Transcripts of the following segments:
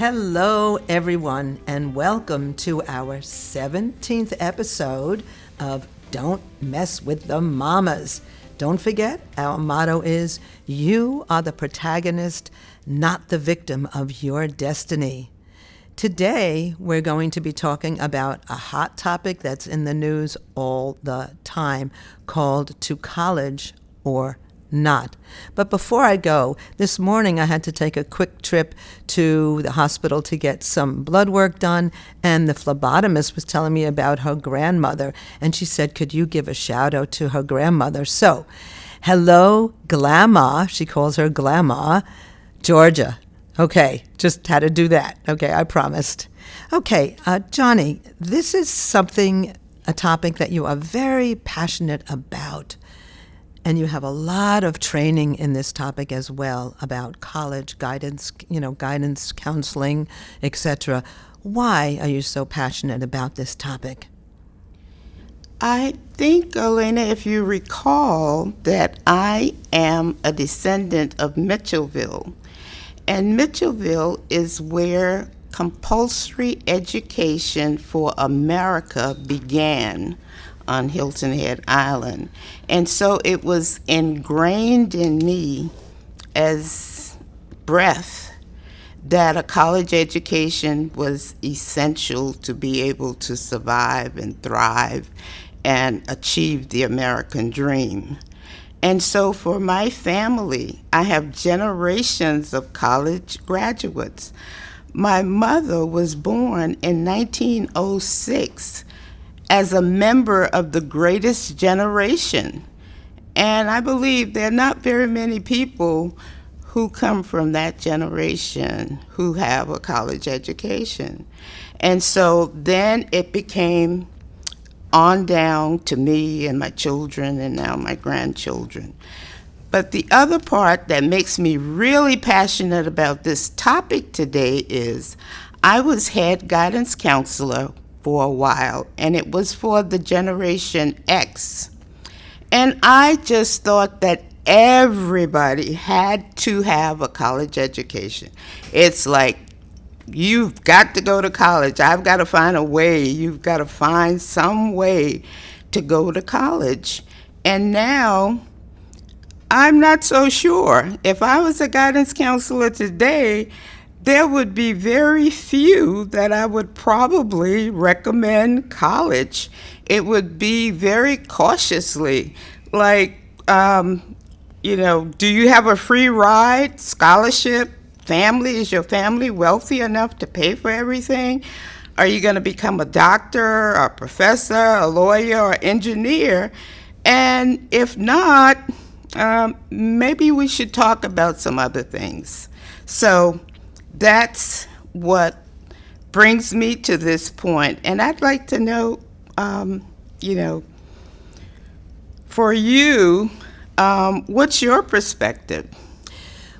Hello, everyone, and welcome to our 17th episode of Don't Mess with the Mommas. Don't forget, our motto is, you are the protagonist, not the victim of your destiny. Today, we're going to be talking about a hot topic that's in the news all the time called To College or Not. But before I go, this morning I had to take a quick trip to the hospital to get some blood work done, and the phlebotomist was telling me about her grandmother, and she said, could you give a shout out to her grandmother? So, hello, Grandma, she calls her Grandma, Georgia. Okay, just had to do that. Okay, I promised. Okay, Johnny, this is a topic that you are very passionate about. And you have a lot of training in this topic as well about college guidance, guidance, counseling, etc. Why are you so passionate about this topic? I think, Elena, if you recall, that I am a descendant of Mitchellville. And Mitchellville is where compulsory education for America began on Hilton Head Island. And so it was ingrained in me as breath that a college education was essential to be able to survive and thrive and achieve the American dream. And so for my family, I have generations of college graduates. My mother was born in 1906 as a member of the greatest generation. And I believe there are not very many people who come from that generation who have a college education. And so then it became on down to me and my children and now my grandchildren. But the other part that makes me really passionate about this topic today is I was head guidance counselor for a while, and it was for the Generation X. And I just thought that everybody had to have a college education. It's like, you've got to go to college. I've got to find a way. You've got to find some way to go to college. And now, I'm not so sure. If I was a guidance counselor today, there would be very few that I would probably recommend college. It would be very cautiously, like, do you have a free ride, scholarship? Family, is your family wealthy enough to pay for everything? Are you going to become a doctor, a professor, a lawyer, or engineer? And if not, maybe we should talk about some other things. So that's what brings me to this point. And I'd like to know, for you, what's your perspective?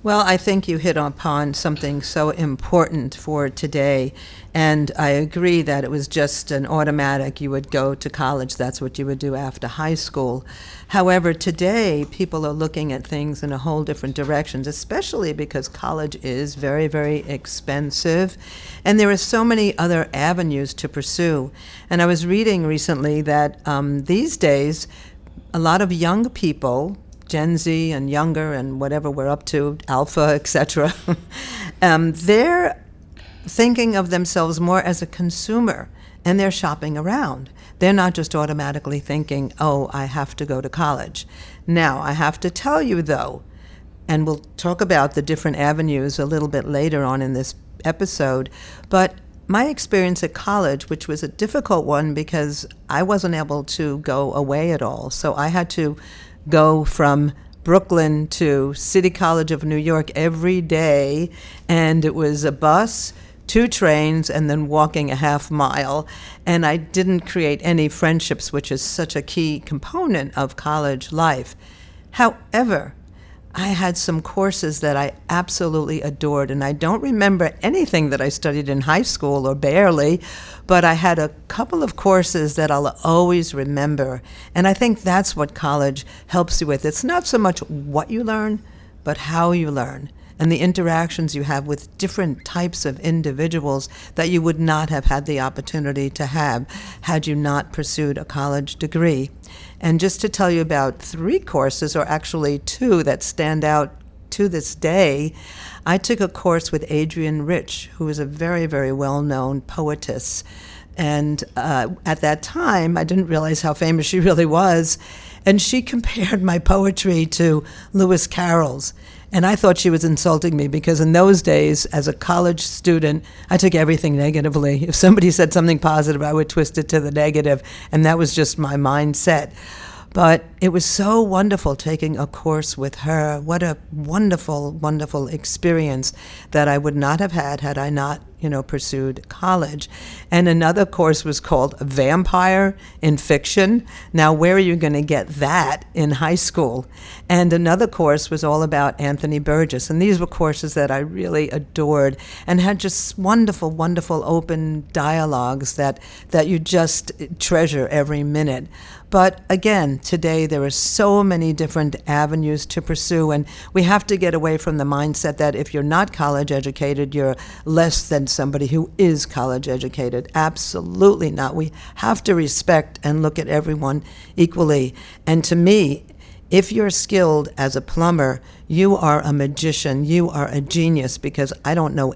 Well, I think you hit upon something so important for today, and I agree that it was just an automatic. You would go to college, that's what you would do after high school. However, today, people are looking at things in a whole different directions, especially because college is very, very expensive, and there are so many other avenues to pursue. And I was reading recently that these days, a lot of young people, Gen Z and younger and whatever we're up to, Alpha, etc., they're thinking of themselves more as a consumer, and they're shopping around. They're not just automatically thinking, oh, I have to go to college. Now, I have to tell you, though, and we'll talk about the different avenues a little bit later on in this episode, but my experience at college, which was a difficult one because I wasn't able to go away at all, so I had to go from Brooklyn to City College of New York every day, and it was a bus, 2 trains, and then walking a half mile. And I didn't create any friendships, which is such a key component of college life. However, I had some courses that I absolutely adored, and I don't remember anything that I studied in high school, or barely, but I had a couple of courses that I'll always remember, and I think that's what college helps you with. It's not so much what you learn, but how you learn. and the interactions you have with different types of individuals that you would not have had the opportunity to have had you not pursued a college degree. And just to tell you about 3 courses, or actually 2, that stand out to this day, I took a course with Adrienne Rich, who is a very, very well-known poetess. And at that time, I didn't realize how famous she really was. And she compared my poetry to Lewis Carroll's. And I thought she was insulting me because in those days, as a college student, I took everything negatively. If somebody said something positive, I would twist it to the negative, and that was just my mindset. But it was so wonderful taking a course with her. What a wonderful, wonderful experience that I would not have had I not, pursued college. And another course was called Vampire in Fiction. Now, where are you going to get that in high school? And another course was all about Anthony Burgess. And these were courses that I really adored and had just wonderful, wonderful open dialogues that you just treasure every minute. But again, today there are so many different avenues to pursue, and we have to get away from the mindset that if you're not college educated, you're less than somebody who is college educated. Absolutely not. We have to respect and look at everyone equally. And to me, if you're skilled as a plumber, you are a magician, you are a genius, because I don't know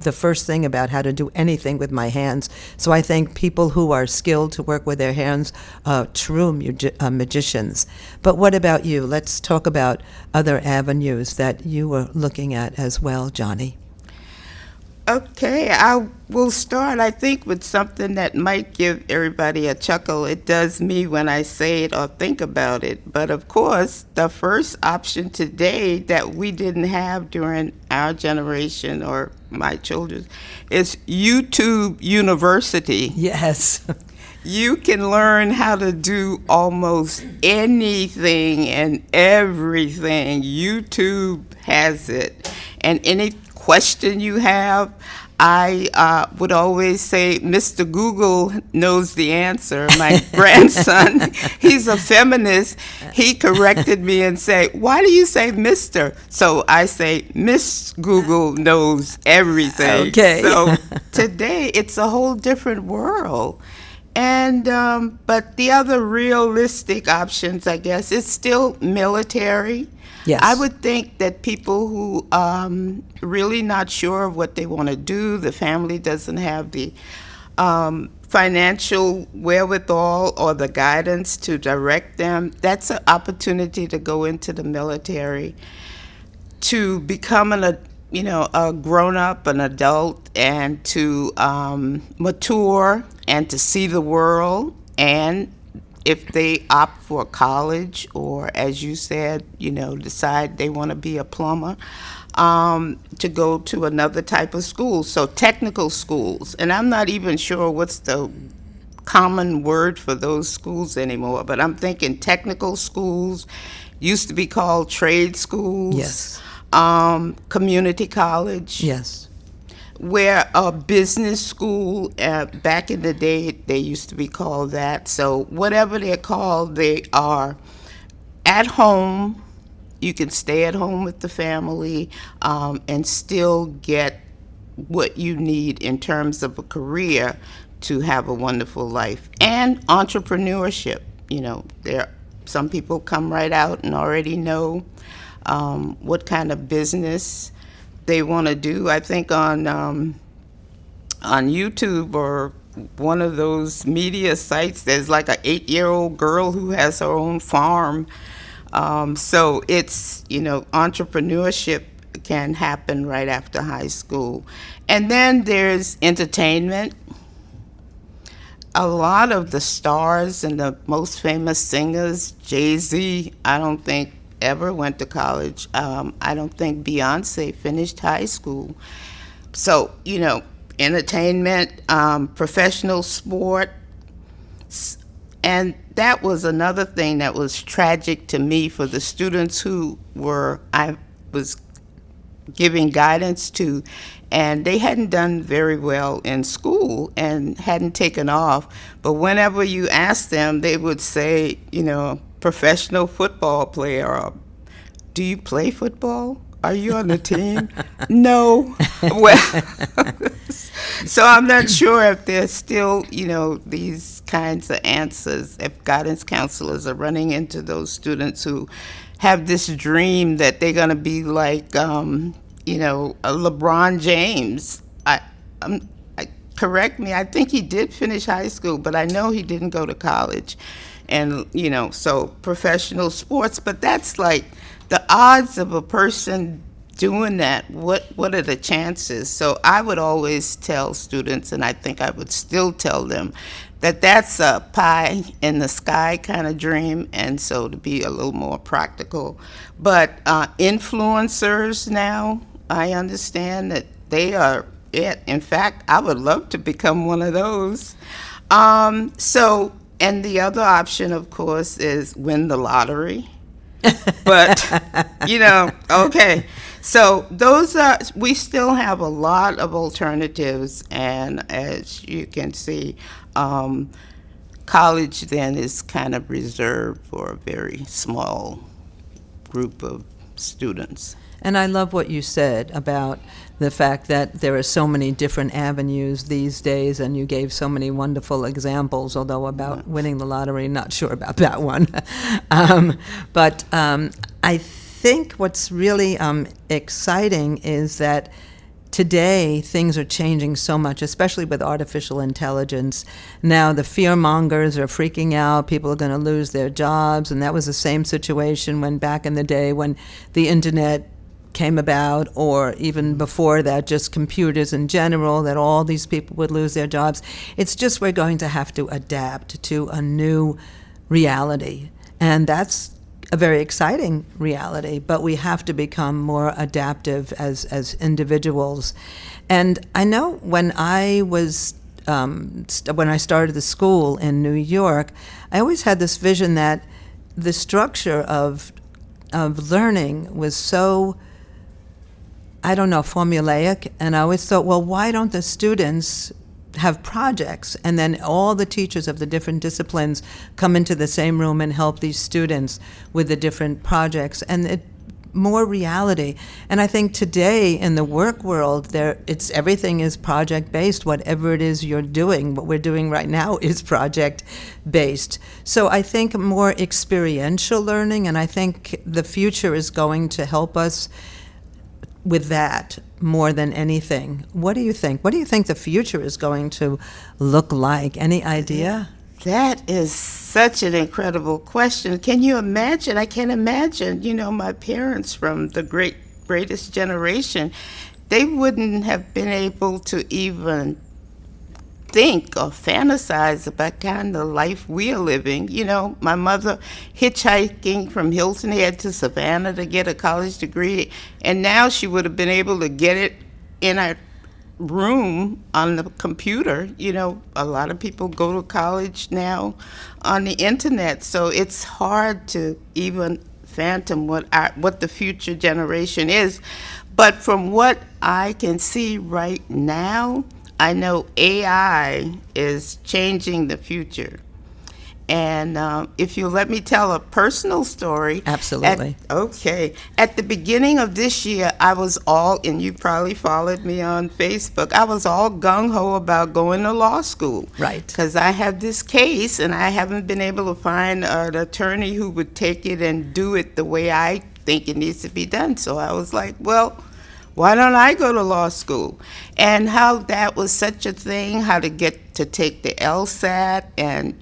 the first thing about how to do anything with my hands. So I think people who are skilled to work with their hands are true magicians. But what about you? Let's talk about other avenues that you were looking at as well, Johnnie. Okay, I will start, I think, with something that might give everybody a chuckle. It does me when I say it or think about it. But of course, the first option today that we didn't have during our generation or my children's is YouTube University. Yes. You can learn how to do almost anything and everything. YouTube has it. And any question you have, I would always say, Mr. Google knows the answer. My grandson, he's a feminist. He corrected me and said, why do you say Mr.? So I say, Miss Google knows everything. Okay. So today, it's a whole different world. And but the other realistic options, I guess, is still military. Yes. I would think that people who really not sure of what they want to do, the family doesn't have the financial wherewithal or the guidance to direct them, that's an opportunity to go into the military, to become a grown-up, an adult, and to mature and to see the world. And if they opt for college or, as you said, decide they want to be a plumber, to go to another type of school. So technical schools, and I'm not even sure what's the common word for those schools anymore, but I'm thinking technical schools, used to be called trade schools. Yes. Community college. Yes. Where a business school, back in the day, they used to be called that. So whatever they're called, they are at home. You can stay at home with the family and still get what you need in terms of a career to have a wonderful life. And entrepreneurship. Some people come right out and already know what kind of business they want to do. I think on YouTube or one of those media sites, there's like an 8-year-old girl who has her own farm. So it's, entrepreneurship can happen right after high school. And then there's entertainment. A lot of the stars and the most famous singers, Jay-Z, I don't think ever went to college. I don't think Beyonce finished high school. So, entertainment, professional sport. And that was another thing that was tragic to me for the students who I was giving guidance to, and they hadn't done very well in school and hadn't taken off. But whenever you asked them, they would say, professional football player, or do you play football? Are you on the team? No. Well, so I'm not sure if there's still, these kinds of answers, if guidance counselors are running into those students who have this dream that they're going to be like, a LeBron James. Correct me, I think he did finish high school, but I know he didn't go to college. And, so professional sports, but that's like the odds of a person doing that, what are the chances? So I would always tell students, and I think I would still tell them, that that's a pie in the sky kind of dream, and so to be a little more practical. But influencers now, I understand that they are it. In fact, I would love to become one of those. And the other option, of course, is win the lottery. But, okay. So we still have a lot of alternatives, and as you can see, college then is kind of reserved for a very small group of students. And I love what you said about the fact that there are so many different avenues these days, and you gave so many wonderful examples, although about winning the lottery, not sure about that one. But I think what's really exciting is that today things are changing so much, especially with artificial intelligence. Now the fear mongers are freaking out, people are going to lose their jobs, and that was the same situation when back in the day when the internet came about, or even before that, just computers in general, that all these people would lose their jobs. It's just we're going to have to adapt to a new reality, and that's a very exciting reality, but we have to become more adaptive as individuals. And I know when I started the school in New York, I always had this vision that the structure of learning was so, I don't know, formulaic, and I always thought, well, why don't the students have projects, and then all the teachers of the different disciplines come into the same room and help these students with the different projects, and more reality. And I think today in the work world, everything is project based. Whatever it is you're doing, what we're doing right now is project based. So I think more experiential learning, and I think the future is going to help us with that more than anything. What do you think? What do you think the future is going to look like? Any idea? That is such an incredible question. Can you imagine? I can imagine, my parents from the greatest generation, they wouldn't have been able to even think or fantasize about kind of life we are living. My mother hitchhiking from Hilton Head to Savannah to get a college degree, and now she would have been able to get it in a room on the computer. A lot of people go to college now on the internet, so it's hard to even fathom what the future generation is. But from what I can see right now, I know AI is changing the future. And if you let me tell a personal story. Absolutely. At the beginning of this year, I was and you probably followed me on Facebook, I was all gung-ho about going to law school. Right. Because I have this case, and I haven't been able to find an attorney who would take it and do it the way I think it needs to be done. So I was like, well, why don't I go to law school? And how that was such a thing, how to get to take the LSAT, and,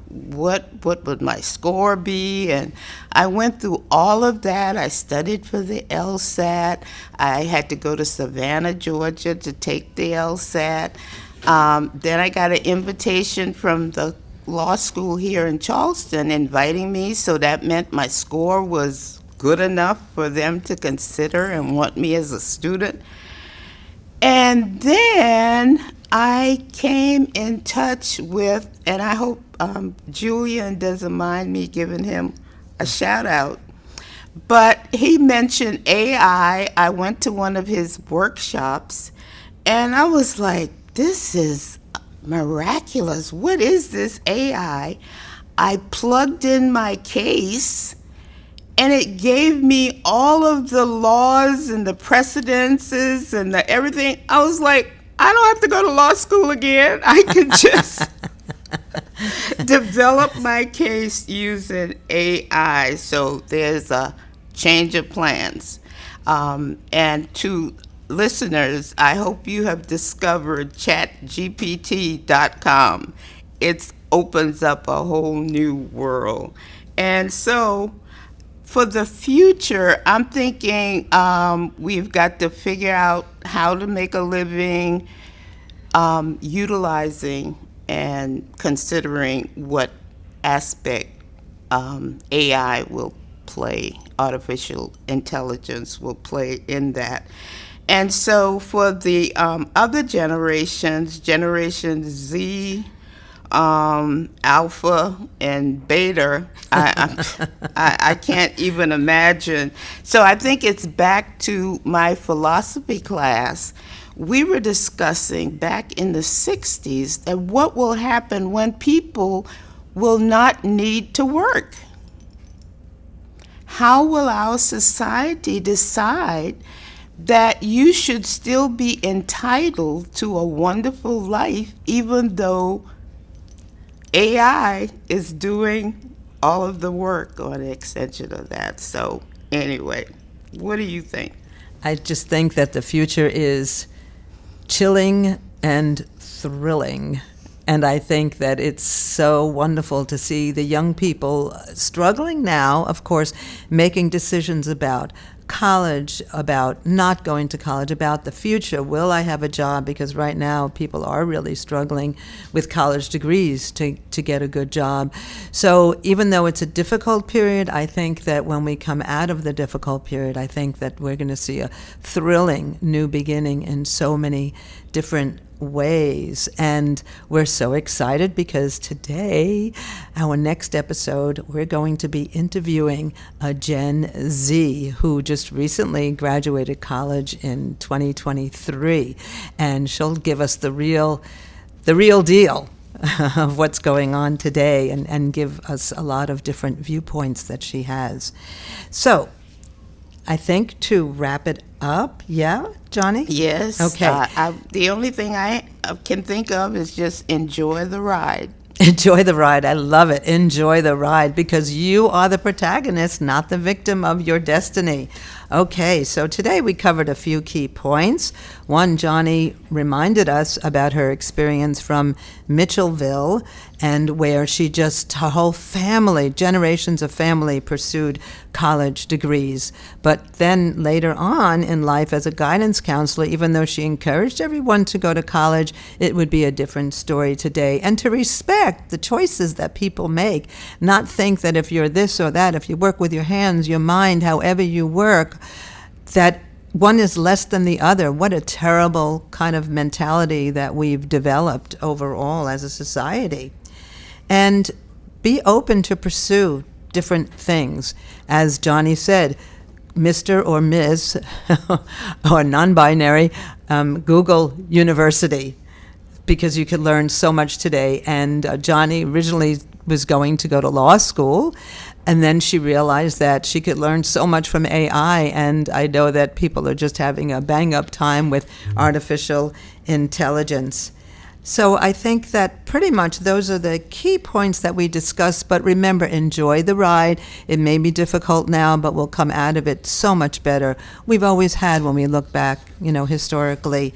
what would my score be? And I went through all of that. I studied for the LSAT. I had to go to Savannah, Georgia to take the LSAT. Then I got an invitation from the law school here in Charleston inviting me, so that meant my score was good enough for them to consider and want me as a student. And then I came in touch with, and I hope Julian doesn't mind me giving him a shout out, but he mentioned AI. I went to one of his workshops, and I was like, this is miraculous. What is this AI? I plugged in my case, and it gave me all of the laws and the precedences and the everything. I was like, I don't have to go to law school again. I can just develop my case using AI. So there's a change of plans. And to listeners, I hope you have discovered chatgpt.com. It opens up a whole new world. And so for the future, I'm thinking we've got to figure out how to make a living utilizing and considering what aspect AI will play, artificial intelligence will play in that. And so for the other generations, Generation Z, Alpha, and Beta, I can't even imagine. So I think it's back to my philosophy class. We were discussing back in the 60s that what will happen when people will not need to work. How will our society decide that you should still be entitled to a wonderful life even though AI is doing all of the work or the extension of that? So anyway, what do you think? I just think that the future is chilling and thrilling. And I think that it's so wonderful to see the young people struggling now, of course, making decisions about college, about not going to college, about the future. Will I have a job? Because right now people are really struggling with college degrees to get a good job. So even though it's a difficult period, I think that when we come out of the difficult period, I think that we're going to see a thrilling new beginning in so many different ways. And we're so excited because today, our next episode, we're going to be interviewing a Gen Z who just recently graduated college in 2023, and she'll give us the real deal of what's going on today and give us a lot of different viewpoints that she has. So I think to wrap it up, yeah, Johnny? Yes. Okay. The only thing I can think of is just enjoy the ride. Enjoy the ride. I love it. Enjoy the ride, because you are the protagonist, not the victim of your destiny. Okay, so today we covered a few key points. One, Johnny reminded us about her experience from Mitchellville, and where her whole family, generations of family, pursued college degrees. But then later on in life as a guidance counselor, even though she encouraged everyone to go to college, it would be a different story today. And to respect the choices that people make, not think that if you're this or that, if you work with your hands, your mind, however you work, that one is less than the other. What a terrible kind of mentality that we've developed overall as a society. And be open to pursue different things. As Johnny said, Mr. or Ms. or non-binary, Google University, because you could learn so much today. And Johnny originally was going to go to law school, and then she realized that she could learn so much from AI, and I know that people are just having a bang-up time with artificial intelligence. So I think that pretty much those are the key points that we discussed, but remember, enjoy the ride. It may be difficult now, but we'll come out of it so much better. We've always had when we look back, historically.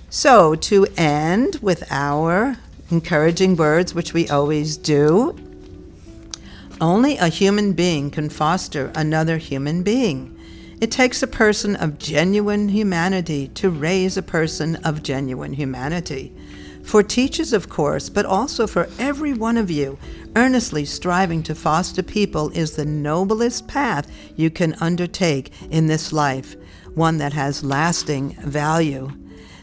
So to end with our encouraging words, which we always do, only a human being can foster another human being. It takes a person of genuine humanity to raise a person of genuine humanity. For teachers, of course, but also for every one of you, earnestly striving to foster people is the noblest path you can undertake in this life, one that has lasting value.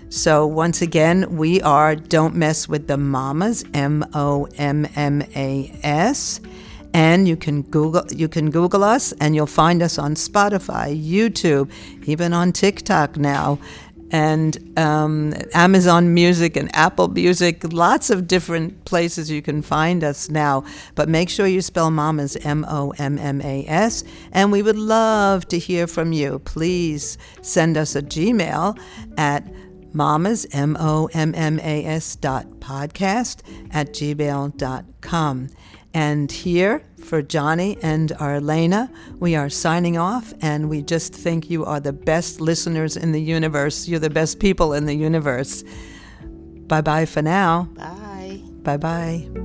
So once again, we are Don't Mess with the Mommas, MOMMAS. And you can Google us, and you'll find us on Spotify, YouTube, even on TikTok now. and Amazon Music and Apple Music, lots of different places you can find us now. But make sure you spell Mommas, Mommas, and we would love to hear from you. Please send us a Gmail at Mommas, Mommas .podcast@gmail.com. And here, for Johnnie and Arlaana, we are signing off, and we just think you are the best listeners in the universe. You're the best people in the universe. Bye-bye for now. Bye. Bye-bye.